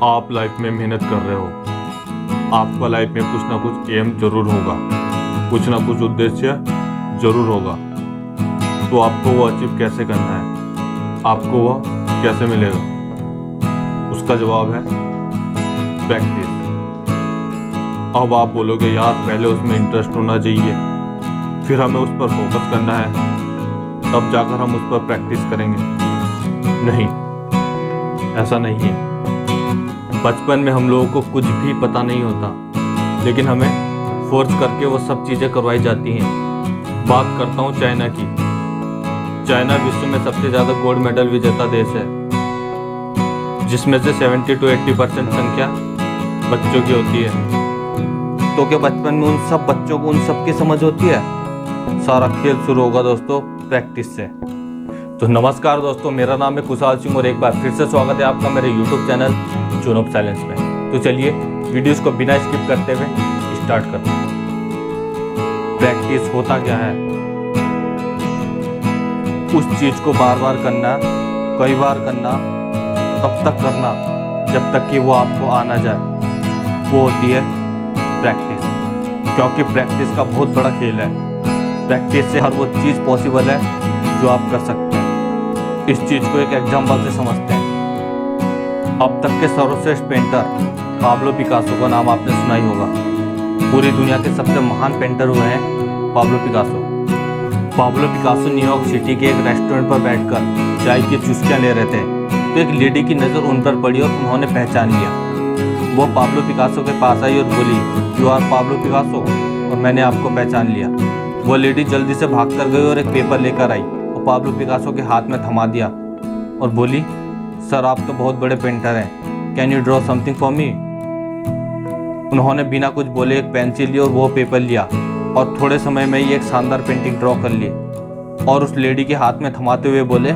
आप लाइफ में मेहनत कर रहे हो, आपका लाइफ में कुछ ना कुछ एम जरूर होगा, कुछ ना कुछ उद्देश्य जरूर होगा। तो आपको वो अचीव कैसे करना है, आपको वह कैसे मिलेगा? उसका जवाब है प्रैक्टिस। अब आप बोलोगे यार पहले उसमें इंटरेस्ट होना चाहिए, फिर हमें उस पर फोकस करना है, तब जाकर हम उस पर प्रैक्टिस करेंगे। नहीं, ऐसा नहीं है। बचपन में हम लोगों को कुछ भी पता नहीं होता, लेकिन हमें फोर्स करके वो सब चीज़ें करवाई जाती हैं। बात करता हूँ चाइना की। चाइना विश्व में सबसे ज़्यादा गोल्ड मेडल विजेता देश है, जिसमें से 70 to 80% संख्या बच्चों की होती है। तो क्या बचपन में उन सब बच्चों को उन सब की समझ होती है? सारा खेल शुरू होगा दोस्तों प्रैक्टिस से। तो नमस्कार दोस्तों, मेरा नाम है कुशाल सिंह और एक बार फिर से स्वागत है आपका मेरे YouTube channel zone of silence में। तो चलिए वीडियोस को बिना स्किप करते हुए स्टार्ट करते हैं। प्रैक्टिस होता क्या है? उस चीज को बार बार करना, कई बार करना, तब तक करना जब तक कि वो आपको आना जाए, वो होती है प्रैक्टिस। क्योंकि प्रैक्टिस का बहुत बड़ा खेल है। प्रैक्टिस से हर वो चीज़ पॉसिबल है जो आप कर सकते हैं। इस चीज़ को एक एग्जाम्पल से समझते हैं। अब तक के सर्वश्रेष्ठ पेंटर पाब्लो पिकासो का नाम आपने सुना ही होगा। पूरी दुनिया के सबसे महान पेंटर हुए हैं Pablo Picasso. Pablo Picasso New York city के एक रेस्टोरेंट पर बैठकर चाय की चुस्कियाँ ले रहे थे, तो एक लेडी की नज़र उन पर पड़ी और उन्होंने पहचान लिया। वो पाब्लो पिकासो के पास आई और बोली, यू आर पाब्लो पिकासो, और मैंने आपको पहचान लिया। वो लेडी जल्दी से भाग कर गई और एक पेपर लेकर आई और पाब्लो पिकासो के हाथ में थमा दिया और बोली, सर आप तो बहुत बड़े पेंटर हैं, can you draw something for me? उन्होंने बिना कुछ बोले एक पेंसिल ली और वो पेपर लिया और थोड़े समय में ही एक शानदार पेंटिंग ड्रॉ कर ली और उस लेडी के हाथ में थमाते हुए बोले,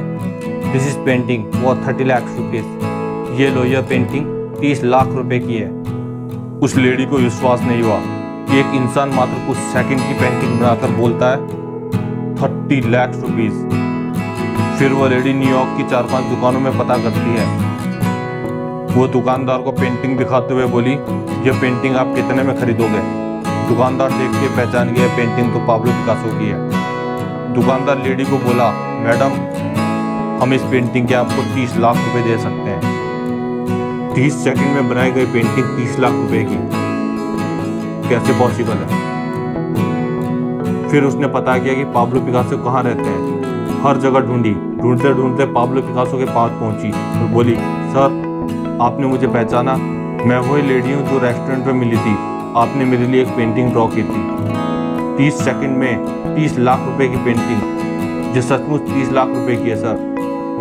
दिस इज पेंटिंग वो 30 लाख रुपीज। ये लो, यह पेंटिंग 30 लाख रुपए की है। उस लेडी को विश्वास नहीं हुआ कि एक इंसान मात्र कुछ सेकंड की पेंटिंग बनाकर बोलता है 30 लाख रुपीज। फिर वो लेडी न्यूयॉर्क की 4-5 दुकानों में पता करती है। वो दुकानदार को पेंटिंग दिखाते हुए बोली, यह पेंटिंग आप कितने में खरीदोगे? दुकानदार देख के पहचान गया पेंटिंग तो पाब्लो पिकासो की है। दुकानदार लेडी को बोला, मैडम हम इस पेंटिंग के आपको 30 लाख रुपए दे सकते हैं। 30 सेकंड में बनाई गई पेंटिंग 30 लाख रुपए की, कैसे पॉसिबल है? फिर उसने पता किया कि पाब्लो पिकासो कहाँ रहते हैं। हर जगह ढूंढी, ढूंढते ढूंढते पाब्लो पिकासो के पास पहुंची और बोली, सर आपने मुझे पहचाना? मैं वही लेडी हूँ जो रेस्टोरेंट में मिली थी, आपने मेरे लिए एक पेंटिंग ड्रॉ की थी। 30 सेकंड में 30 लाख रुपए की पेंटिंग, जो सचमुच 30 लाख रुपए की है सर।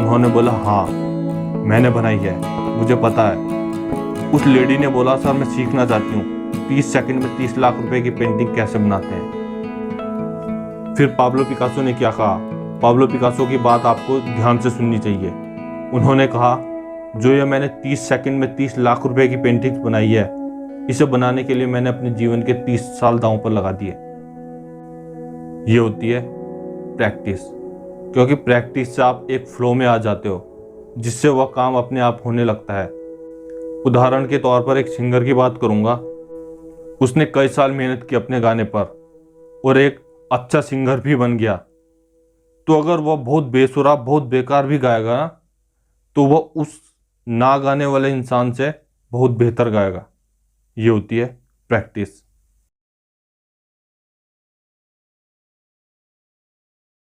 उन्होंने बोला, हाँ मैंने बनाई है, मुझे पता है। उस लेडी ने बोला, सर मैं सीखना चाहती हूँ 30 सेकंड में 30 लाख रुपए की पेंटिंग कैसे बनाते हैं। फिर पाब्लो पिकासो ने क्या कहा? पाब्लो पिकासो की बात आपको ध्यान से सुननी चाहिए। उन्होंने कहा, जो ये मैंने 30 सेकंड में 30 लाख रुपए की पेंटिंग्स बनाई है, इसे बनाने के लिए मैंने अपने जीवन के 30 साल दांव पर लगा दिए। ये होती है प्रैक्टिस। क्योंकि प्रैक्टिस से आप एक फ्लो में आ जाते हो, जिससे वह काम अपने आप होने लगता है। उदाहरण के तौर पर एक सिंगर की बात करूंगा। उसने कई साल मेहनत की अपने गाने पर और एक अच्छा सिंगर भी बन गया। तो अगर वह बहुत बेसुरा, बहुत बेकार भी गाएगा ना, तो वह उस ना गाने वाले इंसान से बहुत बेहतर गाएगा। ये होती है प्रैक्टिस।